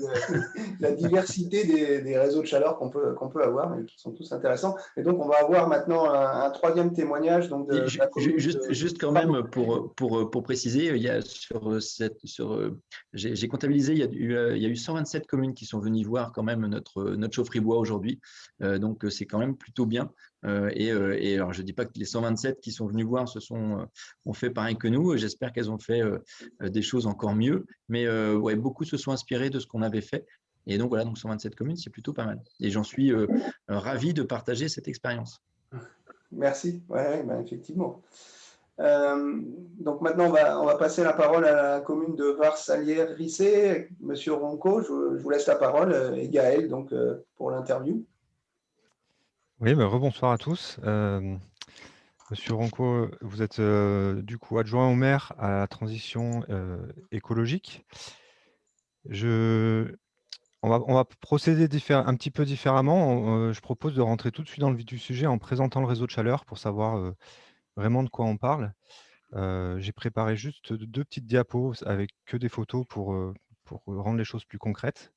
la diversité des réseaux de chaleur qu'on peut avoir et qui sont tous intéressants. Et donc, on va avoir maintenant un troisième témoignage donc de la commune juste quand même pour préciser, il y a j'ai comptabilisé, il y a eu 127 communes qui sont venues voir quand même notre chaufferie bois aujourd'hui. Donc, c'est quand même plutôt bien. Et alors, je ne dis pas que les 127 qui sont venus voir ont fait pareil que nous. J'espère qu'elles ont fait des choses encore mieux. Mais ouais, beaucoup se sont inspirés de ce qu'on avait fait. Et donc, voilà, donc 127 communes, c'est plutôt pas mal. Et j'en suis ravi de partager cette expérience. Merci. Ouais, effectivement. Donc maintenant, on va passer la parole à la commune de Vars-Salières-Rissé. Monsieur Ronco, je vous laisse la parole, et Gaël, donc, pour l'interview. Oui, rebonsoir à tous. Monsieur Ronco, vous êtes du coup adjoint au maire à la transition écologique. On va procéder un petit peu différemment. Je propose de rentrer tout de suite dans le vif du sujet en présentant le réseau de chaleur pour savoir vraiment de quoi on parle. J'ai préparé juste 2 petites diapos avec que des photos pour rendre les choses plus concrètes.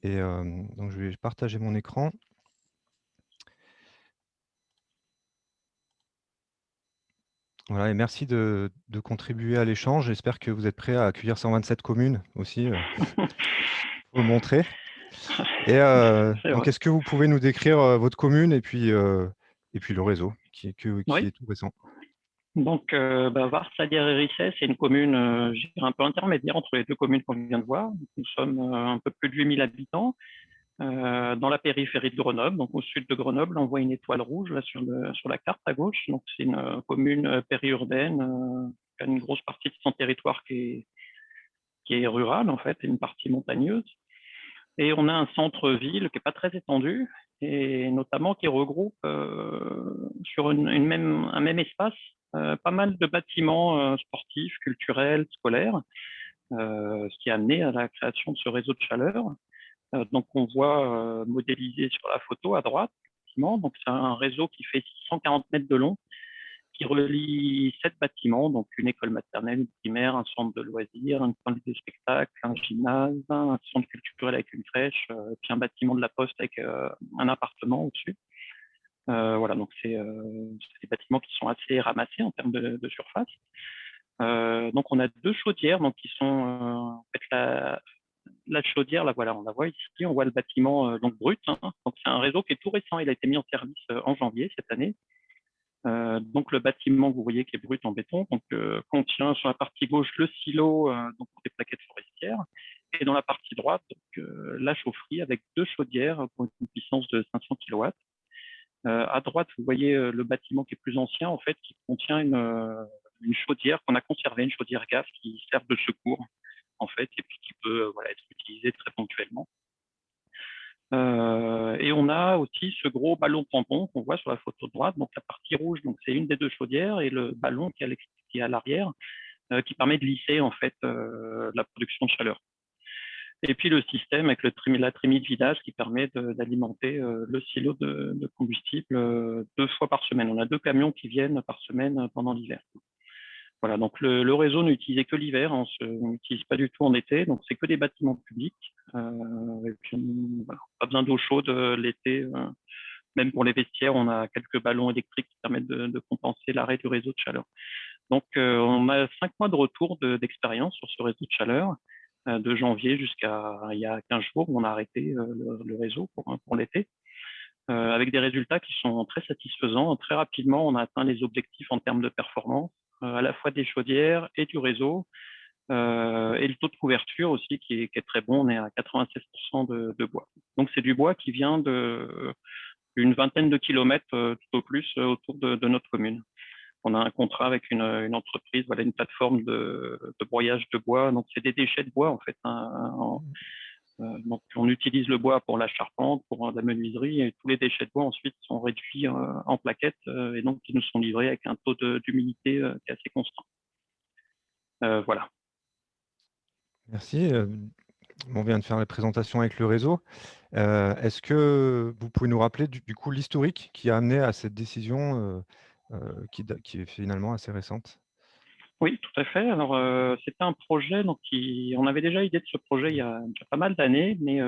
Et donc, je vais partager mon écran. Voilà, et merci de contribuer à l'échange. J'espère que vous êtes prêts à accueillir 127 communes aussi pour le montrer. Et donc, est-ce que vous pouvez nous décrire votre commune et puis le réseau qui est tout récent? Donc, Vars-Salières et Rissé, c'est une commune je dirais un peu intermédiaire entre les deux communes qu'on vient de voir. Nous sommes un peu plus de 8000 habitants dans la périphérie de Grenoble. Donc, au sud de Grenoble, on voit une étoile rouge là, sur la carte à gauche. Donc, c'est une commune périurbaine qui a une grosse partie de son territoire qui est rurale, en fait, et une partie montagneuse. Et on a un centre-ville qui n'est pas très étendu et notamment qui regroupe sur un même espace pas mal de bâtiments sportifs, culturels, scolaires, ce qui a amené à la création de ce réseau de chaleur. Donc, on voit modélisé sur la photo à droite, donc c'est un réseau qui fait 640 mètres de long, qui relie 7 bâtiments, donc une école maternelle, une primaire, un centre de loisirs, un centre de spectacle, un gymnase, un centre culturel avec une crèche, puis un bâtiment de la poste avec un appartement au-dessus. Voilà, donc c'est des bâtiments qui sont assez ramassés en termes de surface. Donc, on a 2 chaudières donc, qui sont en fait la chaudière, là, voilà, on la voit ici, on voit le bâtiment donc brut. Hein. Donc, c'est un réseau qui est tout récent, il a été mis en service en janvier cette année. Donc, le bâtiment que vous voyez qui est brut en béton donc, contient sur la partie gauche le silo donc pour des plaquettes forestières et dans la partie droite donc, la chaufferie avec 2 chaudières pour une puissance de 500 kW. À droite, vous voyez le bâtiment qui est plus ancien, en fait, qui contient une chaudière qu'on a conservée, une chaudière gaz qui sert de secours, en fait, et puis qui peut être utilisée très ponctuellement. Et on a aussi ce gros ballon tampon qu'on voit sur la photo de droite. Donc la partie rouge, donc c'est une des deux chaudières, et le ballon qui est à l'arrière, qui permet de lisser en fait la production de chaleur. Et puis le système avec la trémie de vidage qui permet d'alimenter le silo de combustible 2 fois par semaine. On a 2 camions qui viennent par semaine pendant l'hiver. Voilà, donc le réseau n'est utilisé que l'hiver, on n'utilise pas du tout en été, donc c'est que des bâtiments publics. Et puis pas besoin d'eau chaude l'été. Même pour les vestiaires, on a quelques ballons électriques qui permettent de compenser l'arrêt du réseau de chaleur. Donc on a 5 mois de retour d'expérience sur ce réseau de chaleur, de janvier jusqu'à il y a 15 jours où on a arrêté le réseau pour l'été. Avec des résultats qui sont très satisfaisants. Très rapidement, on a atteint les objectifs en termes de performance, à la fois des chaudières et du réseau, et le taux de couverture aussi qui est très bon. On est à 96% de bois. Donc c'est du bois qui vient d'une vingtaine de kilomètres tout au plus autour de notre commune. On a un contrat avec une entreprise, voilà, une plateforme de broyage de bois. Donc c'est des déchets de bois en fait. Donc, on utilise le bois pour la charpente, pour la menuiserie, et tous les déchets de bois ensuite sont réduits en plaquettes et donc qui nous sont livrés avec un taux d'humidité qui est assez constant. Voilà. Merci. On vient de faire la présentation avec le réseau. Est-ce que vous pouvez nous rappeler du coup l'historique qui a amené à cette décision qui est finalement assez récente? Oui, tout à fait. Alors, c'était un projet, donc on avait déjà idée de ce projet il y a pas mal d'années, mais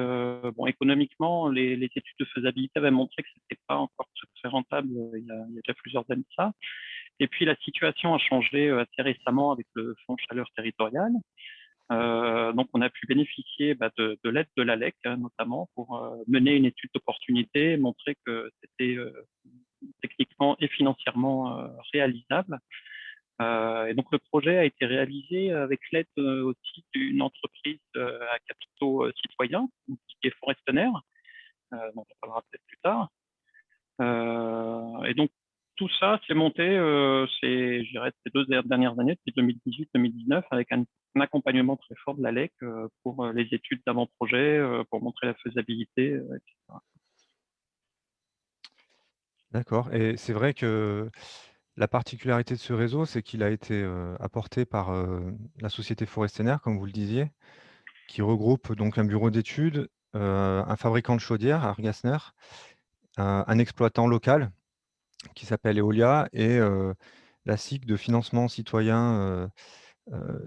bon, économiquement, les études de faisabilité avaient montré que ce n'était pas encore très rentable il y a déjà plusieurs années de ça. Et puis, la situation a changé assez récemment avec le Fonds Chaleur Territoriale. Donc, on a pu bénéficier de l'aide de l'ALEC, notamment, pour mener une étude d'opportunité et montrer que c'était techniquement et financièrement réalisable. Et donc, le projet a été réalisé avec l'aide aussi d'une entreprise à capitaux citoyens, qui est Forestener, dont on parlera peut-être plus tard. Et donc, tout ça s'est monté, je dirais, ces 2 dernières années, depuis 2018-2019, avec un accompagnement très fort de l'ALEC pour les études d'avant-projet, pour montrer la faisabilité, etc. D'accord. Et c'est vrai que la particularité de ce réseau, c'est qu'il a été apporté par la société Forestener, comme vous le disiez, qui regroupe donc un bureau d'études, un fabricant de chaudières, Argasner, un exploitant local qui s'appelle Eolia et la SIC de financement citoyen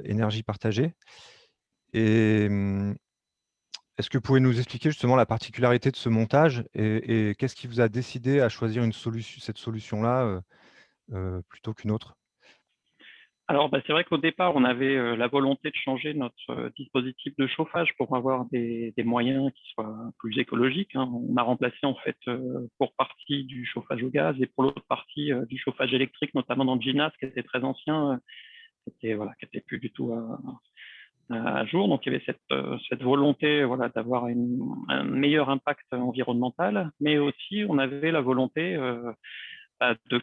énergie partagée. Et est-ce que vous pouvez nous expliquer justement la particularité de ce montage et qu'est-ce qui vous a décidé à choisir cette solution-là plutôt qu'une autre? Alors, c'est vrai qu'au départ, on avait la volonté de changer notre dispositif de chauffage pour avoir des moyens qui soient plus écologiques, hein. On a remplacé en fait pour partie du chauffage au gaz et pour l'autre partie du chauffage électrique, notamment dans le gymnase qui était très ancien, qui était plus du tout à jour. Donc, il y avait cette volonté d'avoir un meilleur impact environnemental, mais aussi on avait la volonté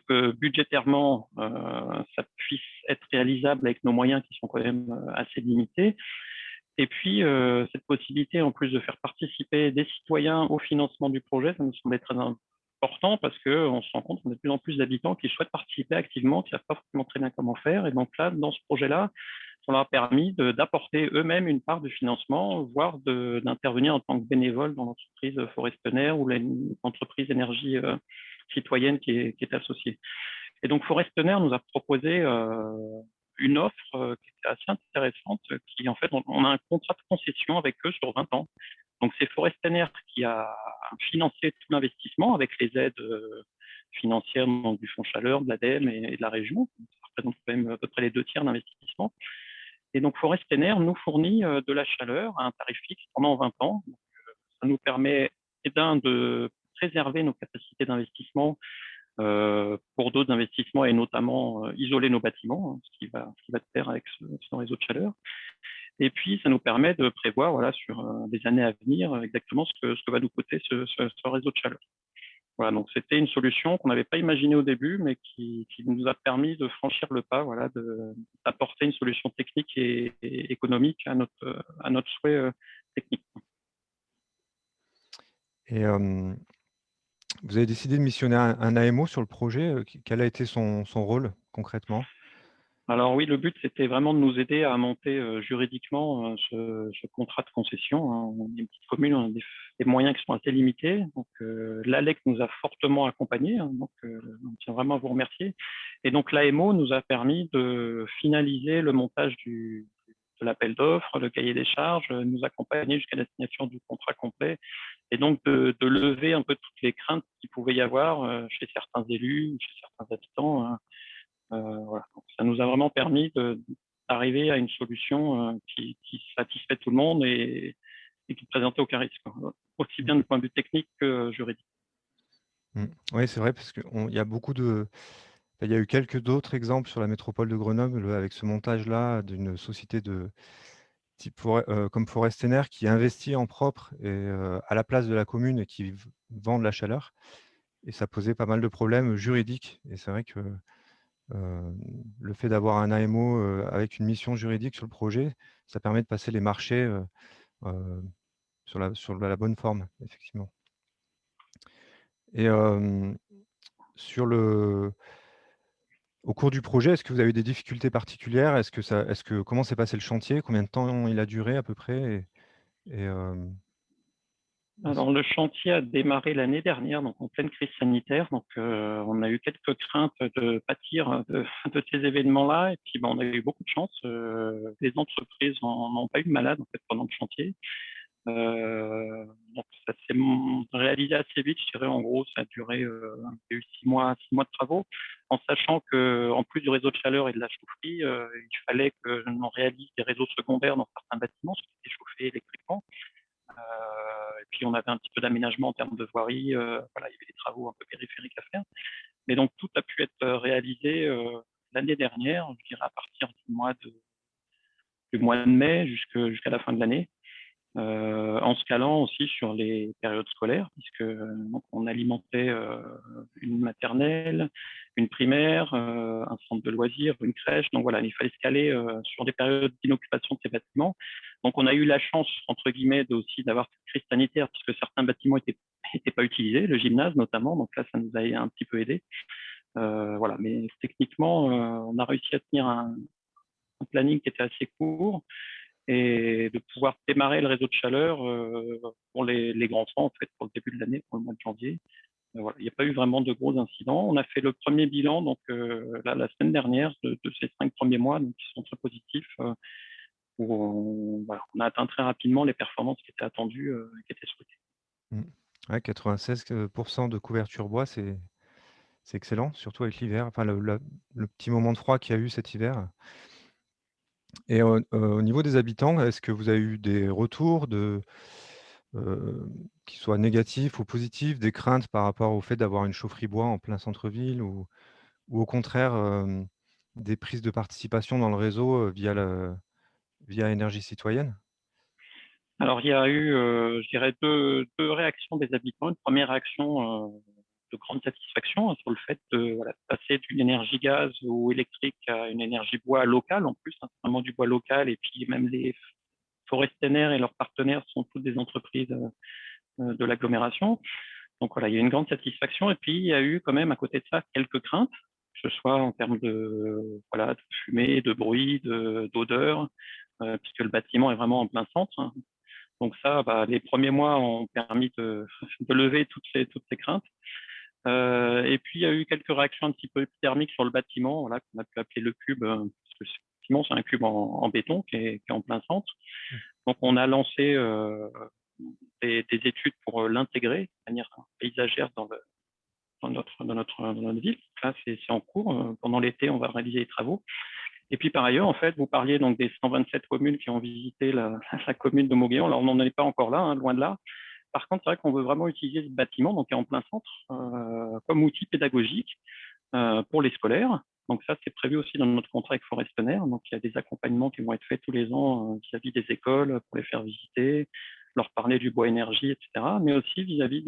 que budgétairement, ça puisse être réalisable avec nos moyens qui sont quand même assez limités. Et puis, cette possibilité, en plus de faire participer des citoyens au financement du projet, ça nous semblait très important parce qu'on se rend compte qu'on a de plus en plus d'habitants qui souhaitent participer activement, qui ne savent pas forcément très bien comment faire. Et donc là, dans ce projet-là, ça leur a permis d'apporter eux-mêmes une part de financement, voire d'intervenir en tant que bénévole dans l'entreprise Forestener ou l'entreprise énergie citoyenne qui est associée. Et donc, Forestener nous a proposé une offre qui était assez intéressante, qui en fait, on a un contrat de concession avec eux sur 20 ans. Donc, c'est Forestener qui a financé tout l'investissement avec les aides financières donc, du Fonds Chaleur, de l'ADEME et de la région. Ça représente quand même à peu près les 2 tiers d'investissement. Et donc, Forestener nous fournit de la chaleur à un tarif fixe pendant 20 ans. Donc, ça nous permet, de préserver nos capacités d'investissement pour d'autres investissements et notamment isoler nos bâtiments, ce qui va de pair avec ce réseau de chaleur. Et puis, ça nous permet de prévoir sur des années à venir exactement ce que va nous coûter ce réseau de chaleur. Voilà, donc c'était une solution qu'on n'avait pas imaginée au début, mais qui nous a permis de franchir le pas, voilà, d'apporter une solution technique et économique à notre souhait technique. Et vous avez décidé de missionner un AMO sur le projet. Quel a été son rôle concrètement? Alors oui, le but, c'était vraiment de nous aider à monter juridiquement ce contrat de concession, hein. On est une petite commune, on a des moyens qui sont assez limités. Donc l'ALEC nous a fortement accompagnés, hein, donc on tient vraiment à vous remercier. Et donc l'AMO nous a permis de finaliser le montage de l'appel d'offres, le cahier des charges, nous accompagner jusqu'à la signature du contrat complet, et donc de lever un peu toutes les craintes qu'il pouvait y avoir chez certains élus, chez certains habitants, hein. Voilà. Donc, ça nous a vraiment permis d'arriver à une solution qui satisfait tout le monde et qui ne présentait aucun risque, quoi, aussi bien du point de vue technique que juridique. Oui, c'est vrai, parce qu'il y a beaucoup de. Il y a eu quelques d'autres exemples sur la métropole de Grenoble avec ce montage-là d'une société de type comme Forestener qui investit en propre et à la place de la commune et qui vend de la chaleur. Et ça posait pas mal de problèmes juridiques. Et c'est vrai que le fait d'avoir un AMO avec une mission juridique sur le projet, ça permet de passer les marchés sur la bonne forme, effectivement. Et au cours du projet, est-ce que vous avez eu des difficultés particulières? Comment s'est passé le chantier? Combien de temps il a duré à peu près? Et, Alors, le chantier a démarré l'année dernière, donc en pleine crise sanitaire. Donc, on a eu quelques craintes de pâtir de ces événements-là. Et puis, on a eu beaucoup de chance. Les entreprises n'ont pas eu de malade en fait, pendant le chantier. Donc ça s'est réalisé assez vite, je dirais. En gros, ça a duré il y a eu 6 mois de travaux, en sachant que en plus du réseau de chaleur et de la chaufferie, il fallait que l'on réalise des réseaux secondaires dans certains bâtiments, qui étaient chauffés électriquement. Et puis on avait un petit peu d'aménagement en termes de voirie. Voilà, il y avait des travaux un peu périphériques à faire. Mais donc tout a pu être réalisé l'année dernière, je dirais à partir du mois de mai jusqu'à la fin de l'année. En se calant aussi sur les périodes scolaires, puisque donc on alimentait une maternelle, une primaire, un centre de loisirs, une crèche. Donc voilà, il fallait se caler sur des périodes d'inoccupation de ces bâtiments. Donc on a eu la chance, entre guillemets, aussi d'avoir cette crise sanitaire, puisque certains bâtiments étaient pas utilisés, le gymnase notamment. Donc là, ça nous a un petit peu aidé. Voilà, mais techniquement, on a réussi à tenir un planning qui était assez court, et de pouvoir démarrer le réseau de chaleur pour les grands temps, en fait, pour le début de l'année, pour le mois de janvier. Voilà, il n'y a pas eu vraiment de gros incidents. On a fait le premier bilan donc, la semaine dernière de ces 5 premiers mois, donc, qui sont très positifs, où on a atteint très rapidement les performances qui étaient attendues et qui étaient souhaitées. Ouais, 96% de couverture bois, c'est excellent, surtout avec l'hiver, enfin le petit moment de froid qu'il y a eu cet hiver. Et au niveau des habitants, est-ce que vous avez eu des retours qui soient négatifs ou positifs, des craintes par rapport au fait d'avoir une chaufferie bois en plein centre-ville ou au contraire des prises de participation dans le réseau via Énergie Citoyenne? Alors, il y a eu, je dirais, deux réactions des habitants. Une première réaction de grande satisfaction sur le fait de passer d'une énergie gaz ou électrique à une énergie bois locale en plus, hein, vraiment du bois local. Et puis même les Forestener et leurs partenaires sont toutes des entreprises de l'agglomération. Donc voilà, il y a une grande satisfaction. Et puis il y a eu quand même à côté de ça quelques craintes, que ce soit en termes de fumée, de bruit, d'odeur, puisque le bâtiment est vraiment en plein centre, hein. Donc ça, les premiers mois ont permis de lever toutes ces craintes. Et puis, il y a eu quelques réactions un petit peu thermiques sur le bâtiment, voilà, qu'on a pu appeler le cube, parce que effectivement, c'est un cube en béton qui est en plein centre. Donc, on a lancé des études pour l'intégrer de manière paysagère dans notre ville. Là, c'est en cours. Pendant l'été, on va réaliser les travaux. Et puis par ailleurs, en fait, vous parliez donc des 127 communes qui ont visité la commune de Mauguéant. Alors, on n'en est pas encore là, hein, loin de là. Par contre, c'est vrai qu'on veut vraiment utiliser ce bâtiment, donc qui est en plein centre, comme outil pédagogique pour les scolaires. Donc ça, c'est prévu aussi dans notre contrat avec Forestener. Donc il y a des accompagnements qui vont être faits tous les ans vis-à-vis des écoles pour les faire visiter, leur parler du bois énergie, etc. Mais aussi vis-à-vis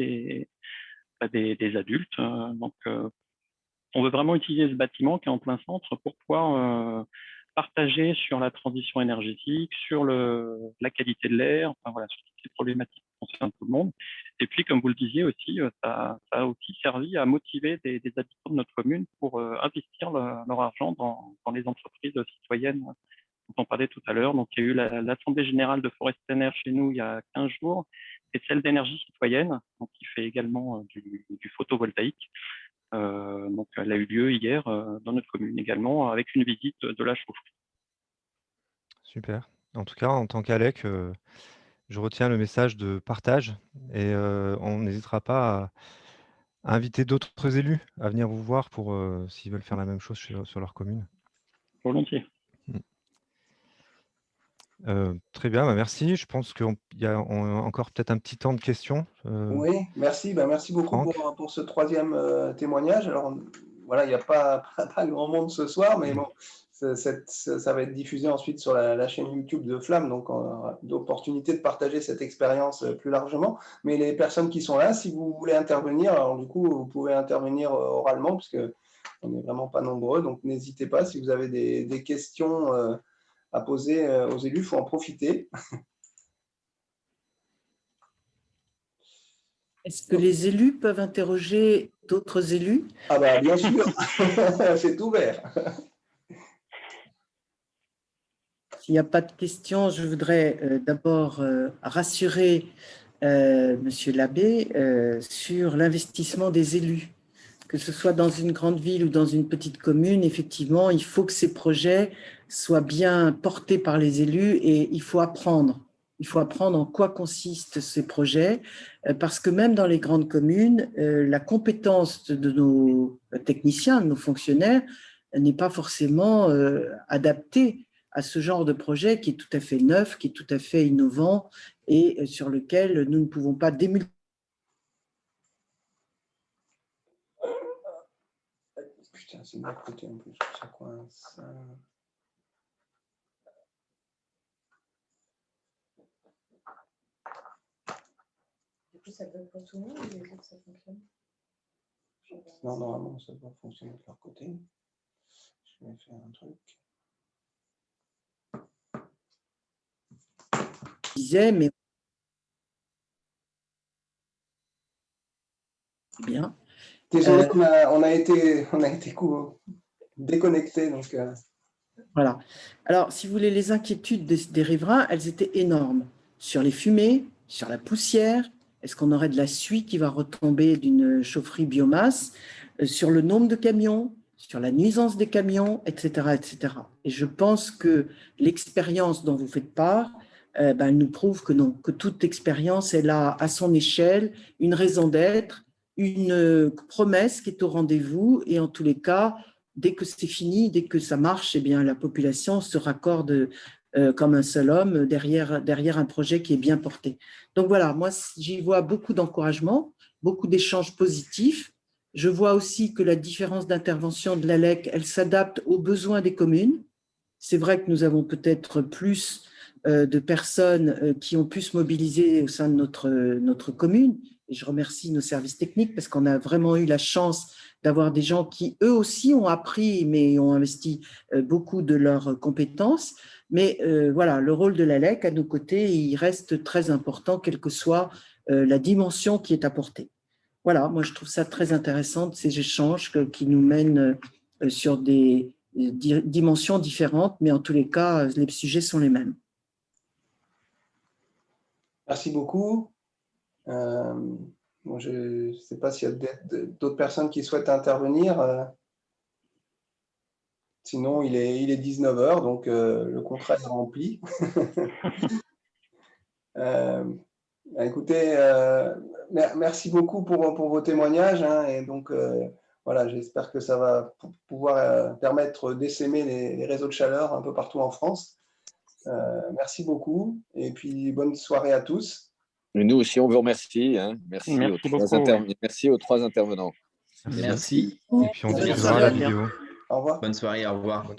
des adultes. Donc, on veut vraiment utiliser ce bâtiment qui est en plein centre pour pouvoir partager sur la transition énergétique, sur la qualité de l'air, enfin, voilà, sur toutes ces problématiques qui concernent tout le monde. Et puis, comme vous le disiez aussi, ça a aussi servi à motiver des habitants de notre commune pour investir leur argent dans les entreprises citoyennes dont on parlait tout à l'heure. Donc, il y a eu l'Assemblée générale de Forestener chez nous il y a 15 jours, et celle d'énergie citoyenne, donc, qui fait également du photovoltaïque. Donc, elle a eu lieu hier dans notre commune également, avec une visite de la chaufferie. Super. En tout cas, en tant qu'ALEC, je retiens le message de partage et on n'hésitera pas à inviter d'autres élus à venir vous voir pour s'ils veulent faire la même chose sur leur commune. Volontiers. Très bien, bah merci. Je pense qu'il y a encore peut-être un petit temps de questions. Oui, merci. Merci beaucoup pour ce troisième témoignage. Alors, voilà, il n'y a pas grand monde ce soir, mais bon, ça va être diffusé ensuite sur la chaîne YouTube de Flamme, donc on aura l'opportunité de partager cette expérience plus largement. Mais les personnes qui sont là, si vous voulez intervenir, alors du coup, vous pouvez intervenir oralement, parce qu'on n'est vraiment pas nombreux, donc n'hésitez pas. Si vous avez des questions à poser aux élus, il faut en profiter. Est-ce que les élus peuvent interroger d'autres élus? Ah bah bien sûr, c'est ouvert. S'il n'y a pas de questions, je voudrais d'abord rassurer Monsieur l'abbé sur l'investissement des élus. Que ce soit dans une grande ville ou dans une petite commune, effectivement, il faut que ces projets soient bien portés par les élus et il faut apprendre. Il faut apprendre en quoi consistent ces projets, parce que même dans les grandes communes, la compétence de nos techniciens, de nos fonctionnaires, n'est pas forcément adaptée à ce genre de projet qui est tout à fait neuf, qui est tout à fait innovant et sur lequel nous ne pouvons pas démultiplier. Putain, c'est de l'autre côté en plus, ça coince. Du coup, ça peut pour tout le monde ou les autres, ça fonctionne? Non, normalement, ça doit fonctionner de leur côté. Je vais faire un truc. Je disais, mais bien. Désolé, on a été déconnecté. Donc, Voilà. Alors, si vous voulez, les inquiétudes des riverains, elles étaient énormes. Sur les fumées, sur la poussière, est-ce qu'on aurait de la suie qui va retomber d'une chaufferie biomasse, sur le nombre de camions, sur la nuisance des camions, etc., etc. Et je pense que l'expérience dont vous faites part, elle nous prouve que non, que toute expérience, elle a à son échelle une raison d'être, une promesse qui est au rendez-vous, et en tous les cas, dès que c'est fini, dès que ça marche, eh bien, la population se raccorde comme un seul homme derrière un projet qui est bien porté. Donc voilà, moi, j'y vois beaucoup d'encouragement, beaucoup d'échanges positifs. Je vois aussi que la différence d'intervention de l'ALEC, elle s'adapte aux besoins des communes. C'est vrai que nous avons peut-être plus de personnes qui ont pu se mobiliser au sein de notre commune. Et je remercie nos services techniques parce qu'on a vraiment eu la chance d'avoir des gens qui, eux aussi, ont appris, mais ont investi beaucoup de leurs compétences. Mais voilà, le rôle de l'ALEC, à nos côtés, il reste très important, quelle que soit la dimension qui est apportée. Voilà, moi, je trouve ça très intéressant, ces échanges qui nous mènent sur des dimensions différentes, mais en tous les cas, les sujets sont les mêmes. Merci beaucoup. Bon, je ne sais pas s'il y a d'autres personnes qui souhaitent intervenir. Sinon, il est 19h, donc le contrat est rempli. Écoutez, merci beaucoup pour vos témoignages. Et donc, voilà, j'espère que ça va pouvoir permettre d'essaimer les réseaux de chaleur un peu partout en France. Merci beaucoup et puis bonne soirée à tous. Et nous aussi, on vous remercie. Merci aux trois intervenants. Merci. Et puis on diffusera la vidéo. Au revoir. Bonne soirée, au revoir.